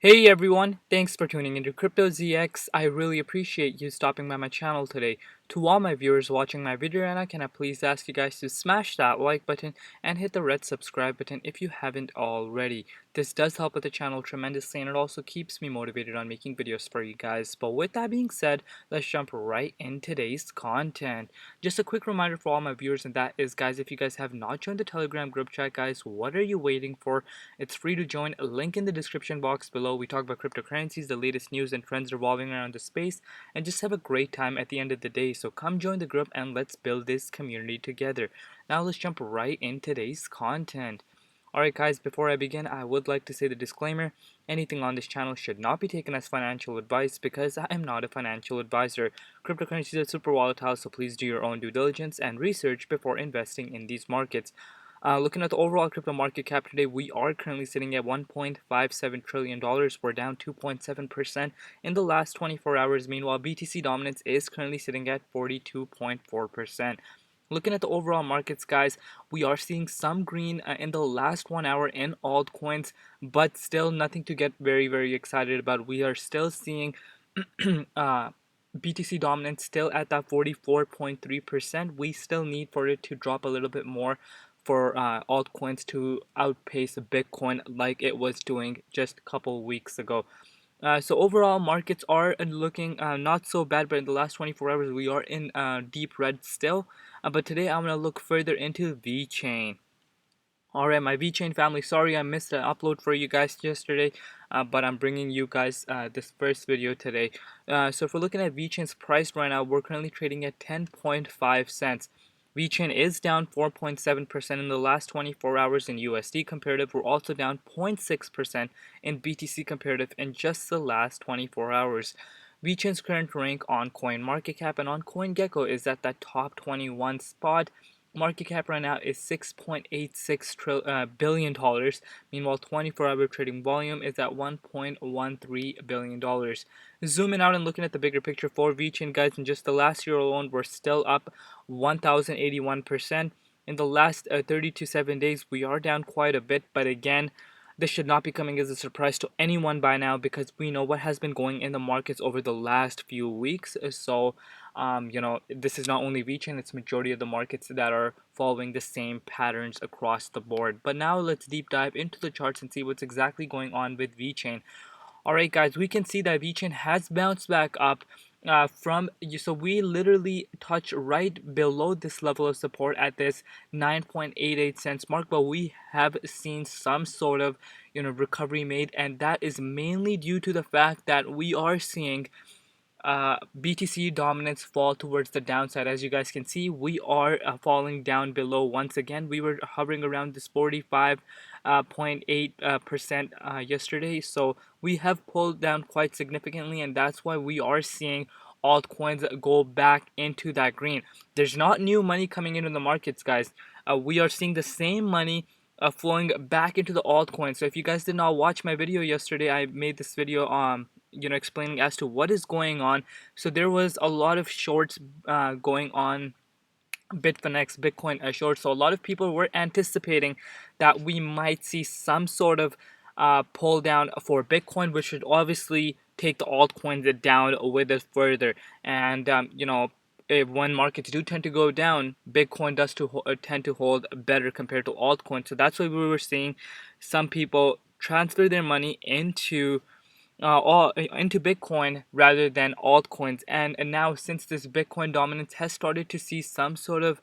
Hey everyone, thanks for tuning into Crypto ZX. I really appreciate you stopping by my channel today. To all my viewers watching my video right now, can I please ask you guys to smash that like button and hit the red subscribe button if you haven't already. This does help with the channel tremendously and it also keeps me motivated on making videos for you guys. But with that being said, let's jump right in today's content. Just a quick reminder for all my viewers, and that is, guys, if you guys have not joined the Telegram group chat, guys, what are you waiting for? It's free to join. A link in the description box below. We talk about cryptocurrencies, the latest news and trends revolving around the space, and just have a great time at the end of the day. So come join the group and let's build this community together. Now let's jump right in today's content. Alright guys, before I begin, I would like to say the disclaimer. Anything on this channel should not be taken as financial advice because I am not a financial advisor. Cryptocurrencies are super volatile, so please do your own due diligence and research before investing in these markets. Looking at the overall crypto market cap today, we are currently sitting at $1.57 trillion. We're down 2.7% in the last 24 hours. Meanwhile, BTC dominance is currently sitting at 42.4%. Looking at the overall markets, guys, we are seeing some green in the last 1 hour in altcoins, but still nothing to get very excited about. We are still seeing uh, BTC dominance still at that 44.3%. We still need for it to drop a little bit more for altcoins to outpace Bitcoin like it was doing just a couple weeks ago. So overall, markets are looking not so bad, but in the last 24 hours, we are in deep red still. But today, I'm gonna look further into Vechain. Alright, my Vechain family, sorry I missed an upload for you guys yesterday, but I'm bringing you guys this first video today. So if we're looking at Vechain's price right now, we're currently trading at 10.5 cents. Vechain is down 4.7% in the last 24 hours in USD comparative. We're also down 0.6% in BTC comparative in just the last 24 hours. Vechain's current rank on CoinMarketCap and on CoinGecko is at that top 21 spot. Market cap right now is $6.86 billion dollars. Meanwhile, 24-hour trading volume is at $1.13 billion dollars. Zooming out and looking at the bigger picture for VeChain, guys, in just the last year alone, we're still up 1,081%. In the last 30 to 7 days, we are down quite a bit, but again, this should not be coming as a surprise to anyone by now because we know what has been going in the markets over the last few weeks. So, this is not only VeChain, it's majority of the markets that are following the same patterns across the board. But now let's deep dive into the charts and see what's exactly going on with VeChain. Alright guys, we can see that VeChain has bounced back up so we literally touch right below this level of support at this 9.88 cents mark, but we have seen some sort of recovery made, and that is mainly due to the fact that we are seeing BTC dominance fall towards the downside. As you guys can see, we are falling down below once again. We were hovering around this 45.8% yesterday, so we have pulled down quite significantly, and that's why we are seeing altcoins go back into that green. There's not new money coming into the markets, guys. We are seeing the same money flowing back into the altcoins. So if you guys did not watch my video yesterday, I made this video explaining as to what is going on. So there was a lot of shorts going on Bitfinex Bitcoin short. So a lot of people were anticipating that we might see some sort of pull down for Bitcoin, which should obviously take the altcoins down with it further. And if when markets do tend to go down, Bitcoin does tend to hold better compared to altcoins. So that's why we were seeing some people transfer their money into Bitcoin rather than altcoins. And now, since this Bitcoin dominance has started to see some sort of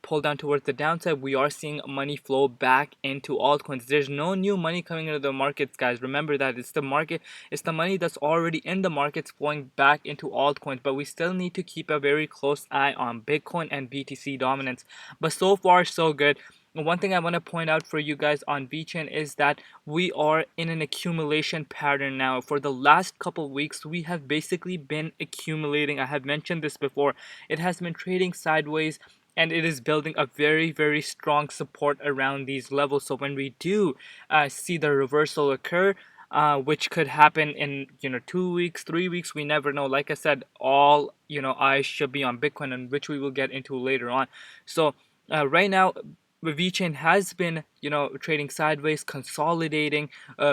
pull down towards the downside, we are seeing money flow back into altcoins. There's no new money coming into the markets, guys. Remember that it's the money that's already in the markets flowing back into altcoins. But we still need to keep a very close eye on Bitcoin and BTC dominance. But so far so good. One thing I want to point out for you guys on VeChain is that we are in an accumulation pattern now. For the last couple of weeks, we have basically been accumulating. I have mentioned this before. It has been trading sideways, and it is building a very strong support around these levels. So when we do see the reversal occur, which could happen in 2 weeks, 3 weeks, we never know. Like I said, all eyes should be on Bitcoin, and which we will get into later on. So right now, Vechain has been, trading sideways, consolidating,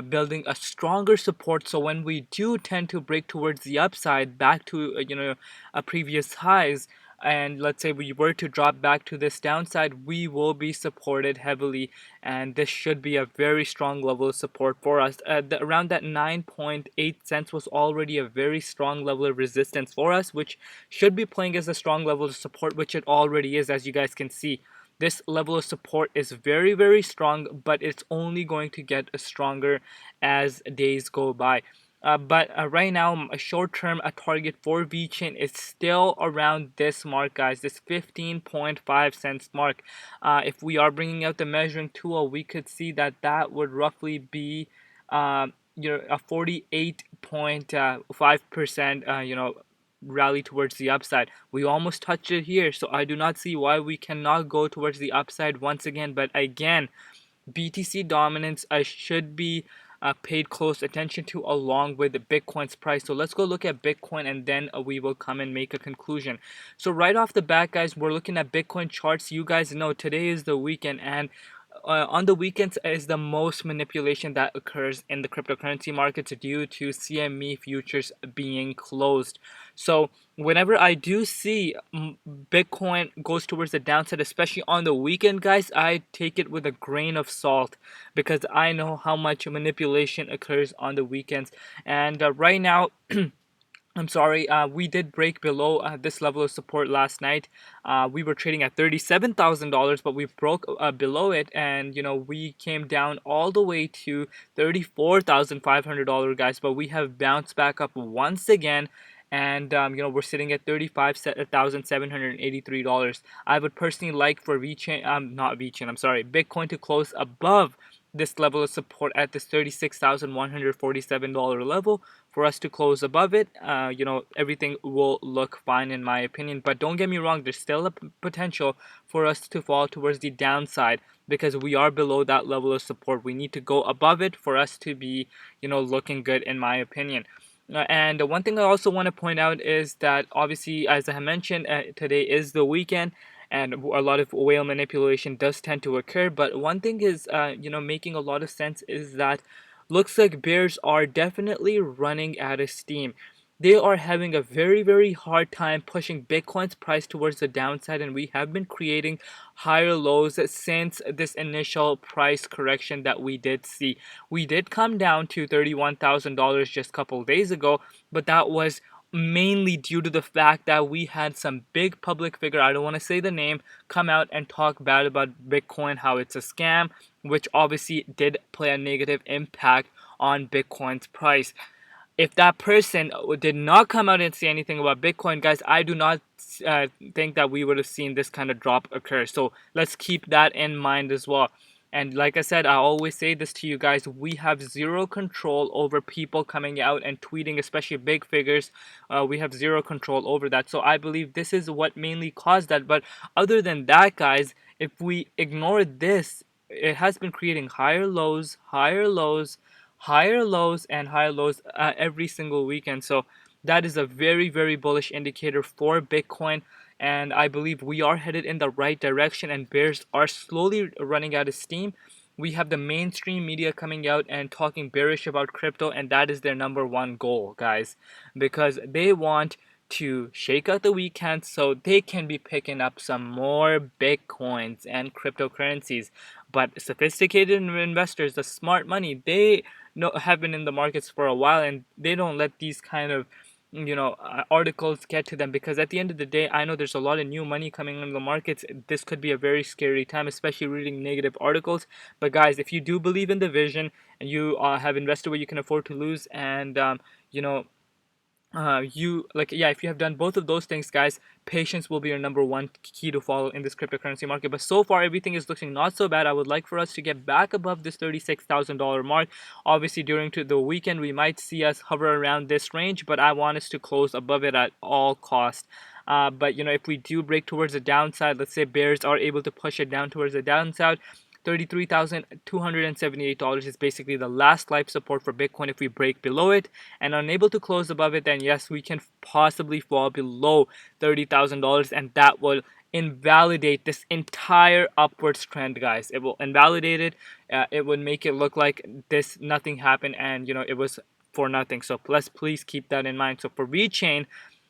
building a stronger support. So when we do tend to break towards the upside, back to a previous highs, and let's say we were to drop back to this downside, we will be supported heavily, and this should be a very strong level of support for us. Around that 9.8 cents was already a very strong level of resistance for us, which should be playing as a strong level of support, which it already is, as you guys can see. This level of support is very, very strong, but it's only going to get stronger as days go by. But right now, a short term a target for VChain is still around this mark, guys, this 15.5 cents mark. If we are bringing out the measuring tool, we could see that that would roughly be a 48.5% rally towards the upside. We almost touched it here, so I do not see why we cannot go towards the upside once again. But again, BTC dominance should be paid close attention to, along with the Bitcoin's price. So let's go look at Bitcoin, and then we will come and make a conclusion. So right off the bat, guys, we're looking at Bitcoin charts. You guys know today is the weekend, and on the weekends is the most manipulation that occurs in the cryptocurrency markets due to CME futures being closed. So whenever I do see Bitcoin goes towards the downside, especially on the weekend, guys, I take it with a grain of salt, because I know how much manipulation occurs on the weekends. And right now, I'm sorry, we did break below this level of support last night. We were trading at $37,000, but we broke below it, and we came down all the way to $34,500, guys. But we have bounced back up once again, and we're sitting at $35,783. I would personally like for VChain, not VChain, I'm sorry, Bitcoin to close above this level of support at this $36,147 level. For us to close above it, everything will look fine in my opinion. But don't get me wrong, there's still a potential for us to fall towards the downside, because we are below that level of support. We need to go above it for us to be, looking good in my opinion. And one thing I also want to point out is that, obviously, as I mentioned, today is the weekend, and a lot of whale manipulation does tend to occur. But one thing is, making a lot of sense is that looks like bears are definitely running out of steam. They are having a very, very hard time pushing Bitcoin's price towards the downside, and we have been creating higher lows since this initial price correction that we did see. We did come down to $31,000 just a couple of days ago, but that was mainly due to the fact that we had some big public figure, I don't want to say the name, come out and talk bad about Bitcoin, how it's a scam, which obviously did play a negative impact on Bitcoin's price. If that person did not come out and say anything about Bitcoin, guys, I do not think that we would have seen this kind of drop occur. So let's keep that in mind as well. And like I said, I always say this to you guys, we have zero control over people coming out and tweeting, especially big figures. We have zero control over that. So I believe this is what mainly caused that. But other than that, guys, if we ignore this, it has been creating higher lows, higher lows, higher lows, and higher lows every single weekend. So that is a very, very bullish indicator for Bitcoin. And I believe we are headed in the right direction, and bears are slowly running out of steam. We have the mainstream media coming out and talking bearish about crypto, and that is their number one goal, guys, because they want to shake out the weekend so they can be picking up some more Bitcoins and cryptocurrencies. But sophisticated investors, the smart money, they have been in the markets for a while, and they don't let these kind of articles get to them, because at the end of the day, I know there's a lot of new money coming into the markets. This could be a very scary time, especially reading negative articles. But guys, if you do believe in the vision, and you have invested what you can afford to lose, and you know if you have done both of those things, guys, patience will be your number one key to follow in this cryptocurrency market. But so far, everything is looking not so bad. I would like for us to get back above this $36,000 mark. Obviously, during the weekend, we might see us hover around this range, but I want us to close above it at all costs. But if we do break towards the downside, let's say bears are able to push it down towards the downside, $33,278 is basically the last life support for Bitcoin. If we break below it and unable to close above it, then yes, we can possibly fall below $30,000, and that will invalidate this entire upwards trend, guys. It will invalidate it. It would make it look like this nothing happened, and it was for nothing. So let's please keep that in mind. So for Vechain,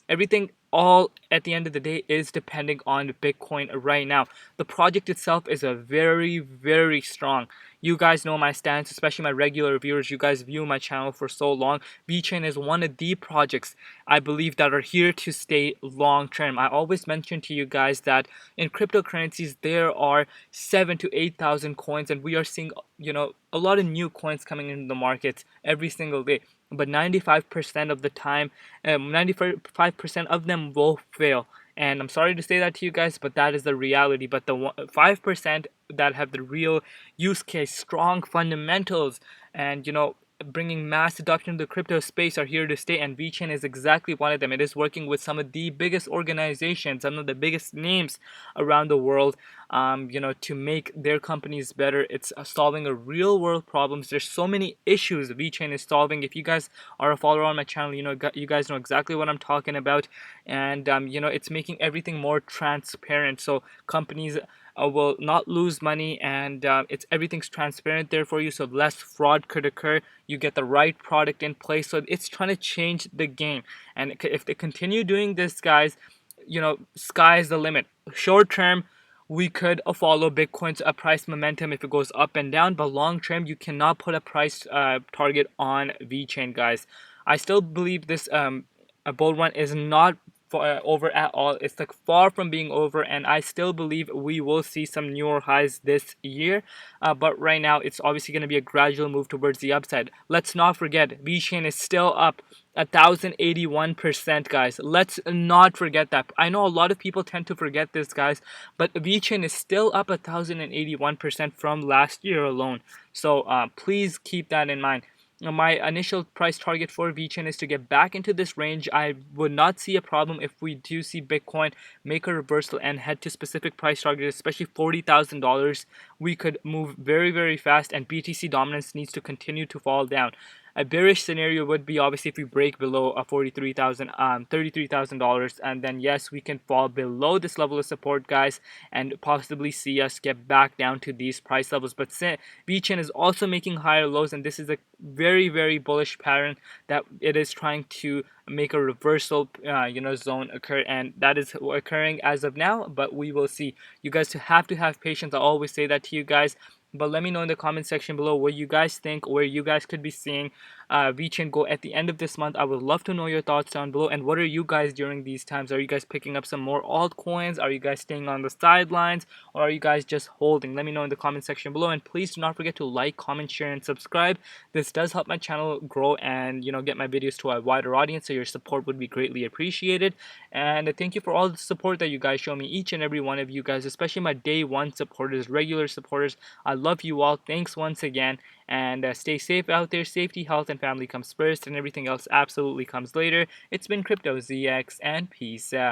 everything all at the end of the day is depending on Bitcoin right now. The project itself is a very, very strong. You guys know my stance, especially my regular viewers. You guys view my channel for so long. Vechain is one of the projects I believe that are here to stay long term. I always mention to you guys that in cryptocurrencies there are 7 to 8,000 coins, and we are seeing a lot of new coins coming into the markets every single day. But 95% of the time, 95% of them will fail. And I'm sorry to say that to you guys, but that is the reality. But the 5% that have the real use case, strong fundamentals, and bringing mass adoption to the crypto space are here to stay, and Vechain is exactly one of them. It is working with some of the biggest organizations, some of the biggest names around the world, to make their companies better. It's solving a real world problems. There's so many issues Vechain is solving. If you guys are a follower on my channel, you guys know exactly what I'm talking about, and it's making everything more transparent, so companies will not lose money, and it's everything's transparent there for you, so less fraud could occur. You get the right product in place, so it's trying to change the game. And if they continue doing this, guys, sky's the limit. Short term, we could follow Bitcoin's price momentum if it goes up and down, but long term you cannot put a price target on Vechain, guys. I still believe this a bull run is not over at all. It's like far from being over, and I still believe we will see some newer highs this year, but right now it's obviously going to be a gradual move towards the upside. Let's not forget Vechain is still up 1,081%, guys. Let's not forget that. I know a lot of people tend to forget this, guys, but Vechain is still up 1,081% from last year alone. So please keep that in mind. My initial price target for Vechain is to get back into this range. I would not see a problem if we do see Bitcoin make a reversal and head to specific price target, especially $40,000. We could move very, very fast, and BTC dominance needs to continue to fall down. A bearish scenario would be obviously if we break below $33,000, and then yes, we can fall below this level of support, guys, and possibly see us get back down to these price levels. But Vechain is also making higher lows, and this is a very, very bullish pattern that it is trying to make a reversal zone occur, and that is occurring as of now, but we will see. You guys have to have patience. I always say that to you guys. But let me know in the comment section below what you guys think, where you guys could be seeing Vechain go at the end of this month. I would love to know your thoughts down below. And what are you guys during these times? Are you guys picking up some more altcoins? Are you guys staying on the sidelines? Or are you guys just holding? Let me know in the comment section below. And please do not forget to like, comment, share, and subscribe. This does help my channel grow and get my videos to a wider audience. So your support would be greatly appreciated. And thank you for all the support that you guys show me, each and every one of you guys, especially my day one supporters, regular supporters. I love you all. Thanks once again, and stay safe out there. Safety, health, and family comes first, and everything else absolutely comes later. It's been Crypto ZX, and peace out.